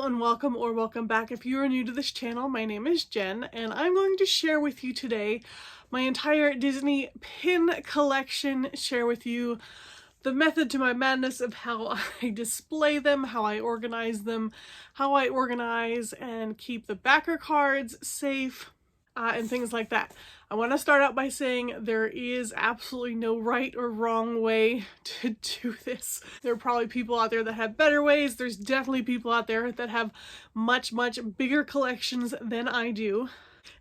and welcome or welcome back. If you are new to this channel, my name is Jen and I'm going to share with you today my entire Disney pin collection, share with you the method to my madness of how I display them, how I organize them, how I organize and keep the backer cards safe, and things like that. I want to start out by saying there is absolutely no right or wrong way to do this. There are probably people out there that have better ways. There's definitely people out there that have much bigger collections than I do.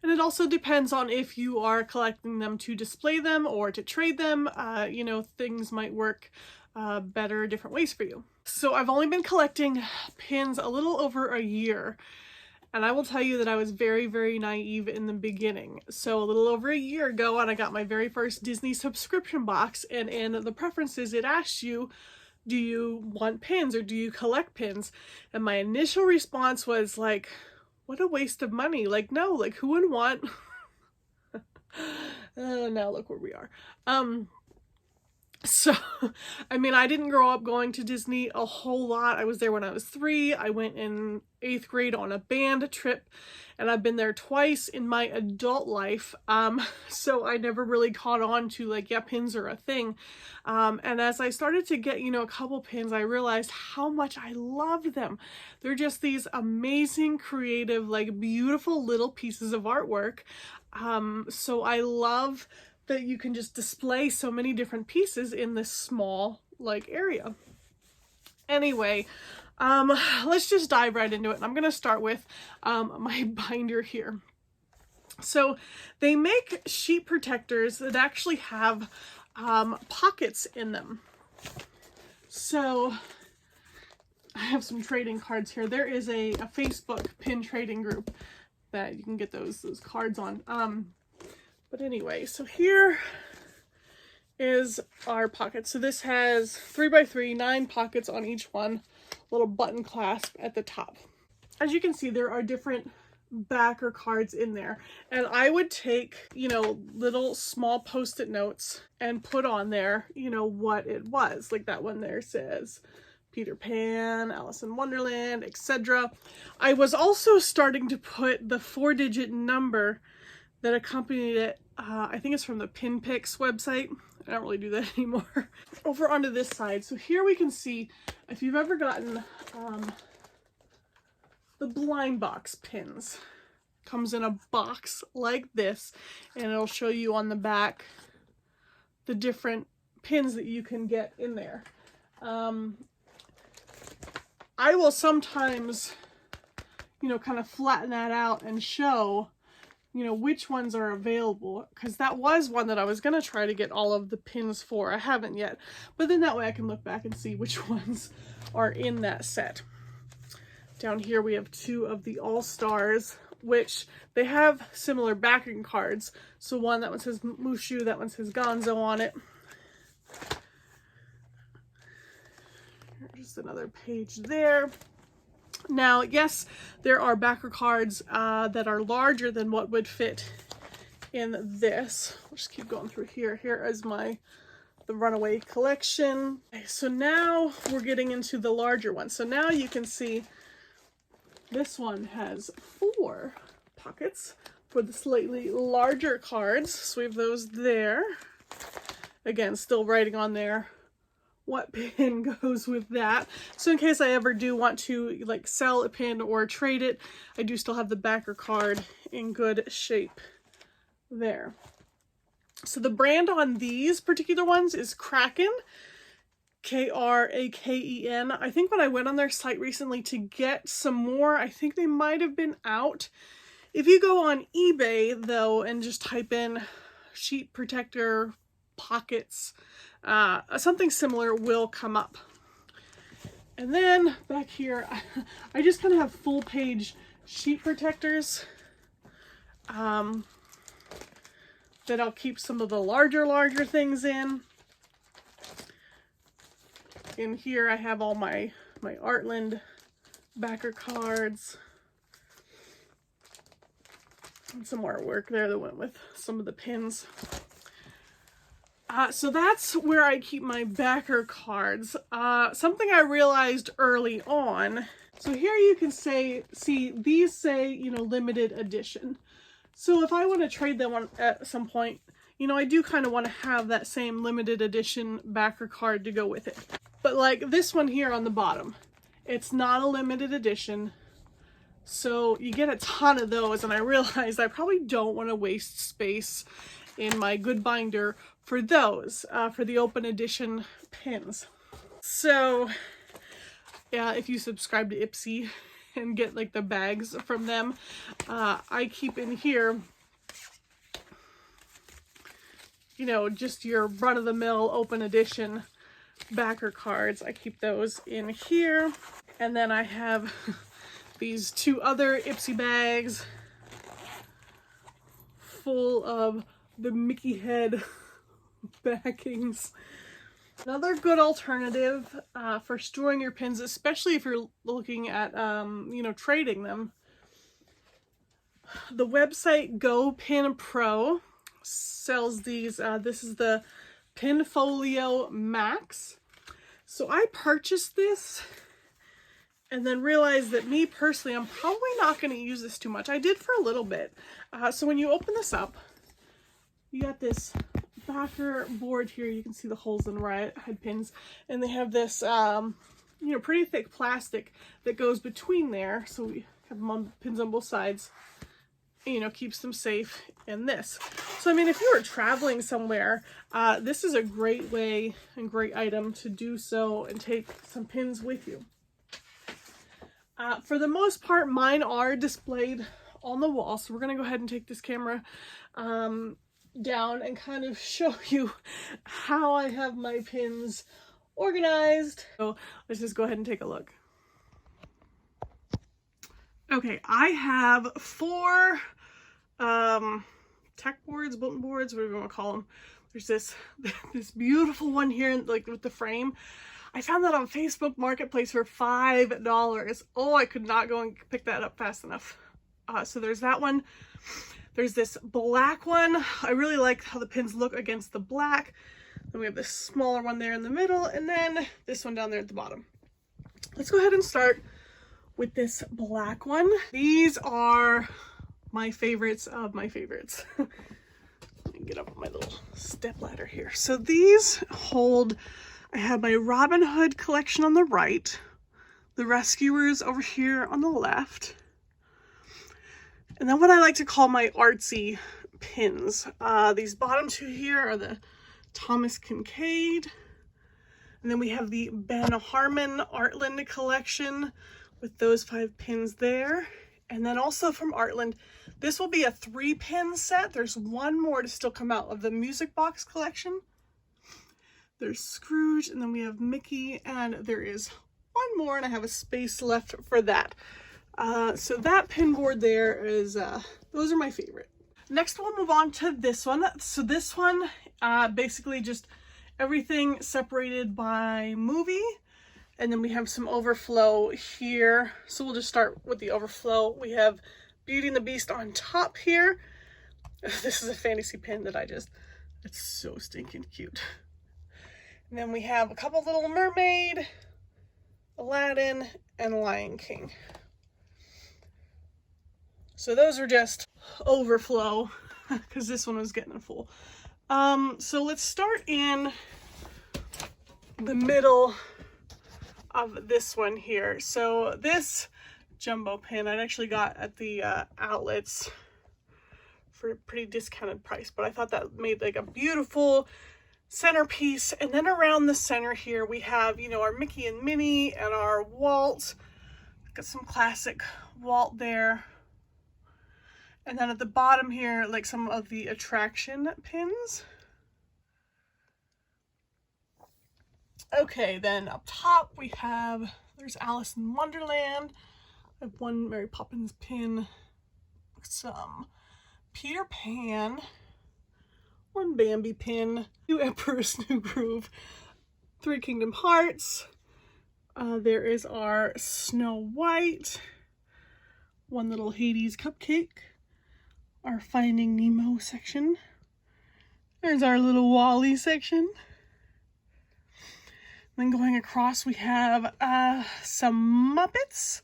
And it also depends on if you are collecting them to display them or to trade them. You know, things might work better different ways for you. So I've only been collecting pins a little over a year. And I will tell you that I was very naive in the beginning. So a little over a year ago, and I got my very first Disney subscription box, and in the preferences it asks you, do you want pins or do you collect pins? And my initial response was like, what a waste of money. Like, no, like who would want now look where we are. So, I mean, I didn't grow up going to Disney a whole lot. I was there when I was 3. I went in 8th grade on a band trip, and I've been there twice in my adult life. So I never really caught on to like, yeah, pins are a thing. And as I started to get, you know, a couple pins, I realized how much I love them. They're just these amazing, creative, like beautiful little pieces of artwork. So I love that you can just display so many different pieces in this small like area. Anyway, let's just dive right into it. I'm gonna start with my binder here. So they make sheet protectors that actually have pockets in them. So I have some trading cards here. There is a Facebook pin trading group that you can get those cards on. But anyway, so here is our pocket. So this has 3x3, 9 pockets on each one, little button clasp at the top. As you can see, there are different backer cards in there. And I would take, you know, little small post-it notes and put on there, you know, what it was. Like that one there says Peter Pan, Alice in Wonderland, etc. I was also starting to put the 4-digit number that accompanied it. I think it's from the PinPix website. I don't really do that anymore. Over onto this side. So here we can see, if you've ever gotten the blind box pins, comes in a box like this, and it'll show you on the back the different pins that you can get in there. I will sometimes, you know, kind of flatten that out and show, you know, which ones are available, because that was one that I was going to try to get all of the pins for. I haven't yet, but then that way I can look back and see which ones are in that set. Down here we have 2 of the All-Stars, which they have similar backing cards. So one, that one says Mushu, that one says Gonzo on it. Just another page there. Now, yes, there are backer cards that are larger than what would fit in this. I'll just keep going through here. Here is the Runaway collection. Okay, so now we're getting into the larger one. So now you can see this one has 4 pockets for the slightly larger cards. So we have those there. Again, still writing on there what pin goes with that. So in case I ever do want to like sell a pin or trade it, I do still have the backer card in good shape there. So the brand on these particular ones is Kraken, K-R-A-K-E-N. I think when I went on their site recently to get some more, I think they might have been out. If you go on eBay though and just type in sheet protector pockets, something similar will come up. And then back here, I just kind of have full page sheet protectors that I'll keep some of the larger things in. In here I have all my Artland backer cards. And some artwork there that went with some of the pins. So that's where I keep my backer cards. Something I realized early on, So here you can see these say, you know, limited edition. So if I want to trade them on at some point, you know, I do kind of want to have that same limited edition backer card to go with it. But like this one here on the bottom, it's not a limited edition. So you get a ton of those, and I realized I probably don't want to waste space in my good binder for those, for the open edition pins. So yeah, if you subscribe to Ipsy and get like the bags from them, I keep in here, you know, just your run-of-the-mill open edition backer cards. I keep those in here. And then I have these two other Ipsy bags full of the Mickey head backings. Another good alternative for storing your pins, especially if you're looking at, you know, trading them. The website GoPin Pro sells these. This is the Pinfolio Max. So I purchased this and then realized that me personally, I'm probably not going to use this too much. I did for a little bit. So when you open this up, you got this backer board here. You can see the holes in where I had pins, and they have this, you know, pretty thick plastic that goes between there. So we have them on pins on both sides. You know, keeps them safe in this. So, I mean, if you were traveling somewhere, this is a great way and great item to do so and take some pins with you. For the most part, mine are displayed on the wall. So we're going to go ahead and take this camera down and kind of show you how I have my pins organized. So let's just go ahead and take a look. Okay, I have 4 tech boards, bulletin boards, whatever you want to call them. There's this beautiful one here, like with the frame. I found that on Facebook Marketplace for $5. Oh, I could not go and pick that up fast enough. So there's that one. There's this black one. I really like how the pins look against the black. Then we have this smaller one there in the middle, and then this one down there at the bottom. Let's go ahead and start with this black one. These are my favorites of my favorites. Let me get up my little step ladder here. So these hold, I have my Robin Hood collection on the right, the Rescuers over here on the left, and then what I like to call my artsy pins. These bottom 2 here are the Thomas Kinkade, and then we have the Ben Harmon Artland collection with those 5 pins there. And then also from Artland, this will be a 3-pin set. There's one more to still come out of the Music Box collection. There's Scrooge, and then we have Mickey, and there is one more, and I have a space left for that. So that pin board there is, those are my favorite. Next we'll move on to this one. So this one, basically just everything separated by movie. And then we have some overflow here. So we'll just start with the overflow. We have Beauty and the Beast on top here. This is a fantasy pin that it's so stinking cute. And then we have a couple Little Mermaid, Aladdin, and Lion King. So those are just overflow because this one was getting full. So let's start in the middle of this one here. So this jumbo pin I actually got at the outlets for a pretty discounted price, but I thought that made like a beautiful centerpiece. And then around the center here we have, you know, our Mickey and Minnie and our Walt. Got some classic Walt there. And then at the bottom here, like some of the attraction pins. Okay, then up top we have, there's Alice in Wonderland. I have one Mary Poppins pin, some Peter Pan, one Bambi pin, 2 Emperor's New Groove, 3 Kingdom Hearts. There is our Snow White, one little Hades cupcake, our Finding Nemo section. There's our little Wall-E section. Then going across we have some Muppets,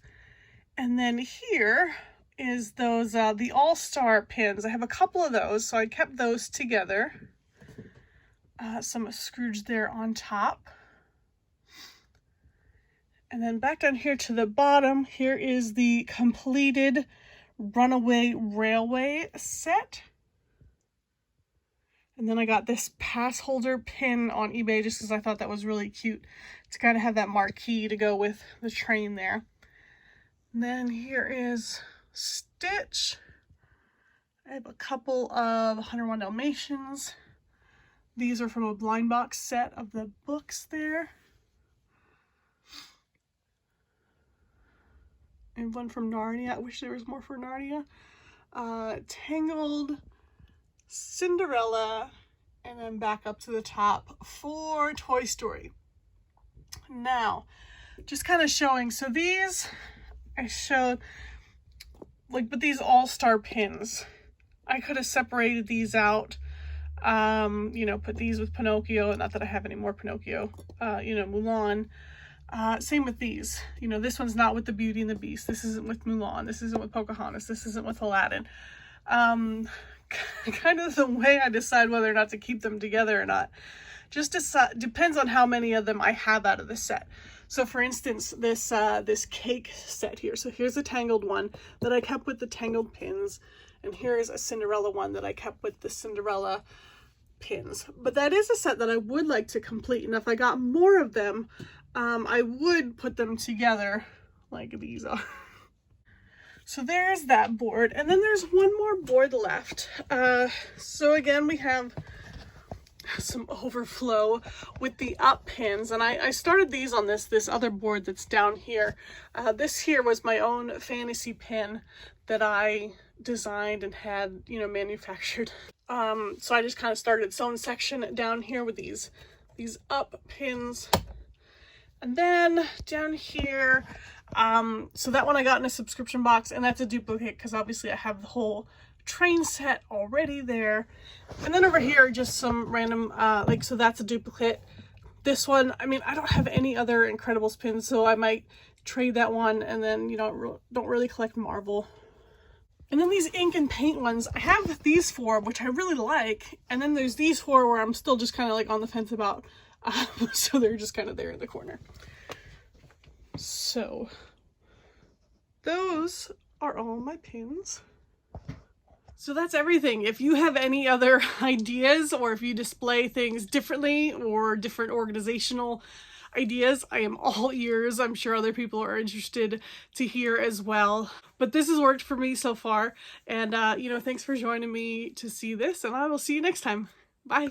And then here is those, the All-Star pins. I have a couple of those, so I kept those together. Some Scrooge there on top. And then back down here to the bottom, here is the completed Runaway Railway set. And then I got this pass holder pin on eBay just because I thought that was really cute to kind of have that marquee to go with the train there. And then here is Stitch. I have a couple of 101 Dalmatians. These are from a blind box set of the books there. And one from Narnia. I wish there was more for Narnia. Tangled, Cinderella, and then back up to the top for Toy Story. Now, just kind of showing, so these I showed, like, but these all-star pins, I could have separated these out, you know, put these with Pinocchio, not that I have any more Pinocchio, you know, Mulan. Same with these, you know, this one's not with the Beauty and the Beast, this isn't with Mulan, this isn't with Pocahontas, this isn't with Aladdin. Kind of the way I decide whether or not to keep them together or not just depends on how many of them I have out of the set. So for instance, this this cake set here, so here's a Tangled one that I kept with the Tangled pins, and here's a Cinderella one that I kept with the Cinderella pins. But that is a set that I would like to complete, and if I got more of them, I would put them together like these are. So there's that board, and then there's one more board left. So again, we have some overflow with the up pins, and I started these on this other board that's down here. This here was my own fantasy pin that I designed and had, you know, manufactured. So I just kind of started its own section down here with these up pins. And then down here, so that one I got in a subscription box, and that's a duplicate because obviously I have the whole train set already there. And then over here, just some random, like, so that's a duplicate. This one, I mean, I don't have any other Incredibles pins, so I might trade that one, and then, you know, don't really collect Marvel. And then these ink and paint ones, I have these four, which I really like, and then there's these four where I'm still just kind of like on the fence about. So they're just kind of there in the corner. So those are all my pins. So that's everything. If you have any other ideas, or if you display things differently or different organizational ideas, I am all ears. I'm sure other people are interested to hear as well. But this has worked for me so far. And, you know, thanks for joining me to see this, and I will see you next time. Bye.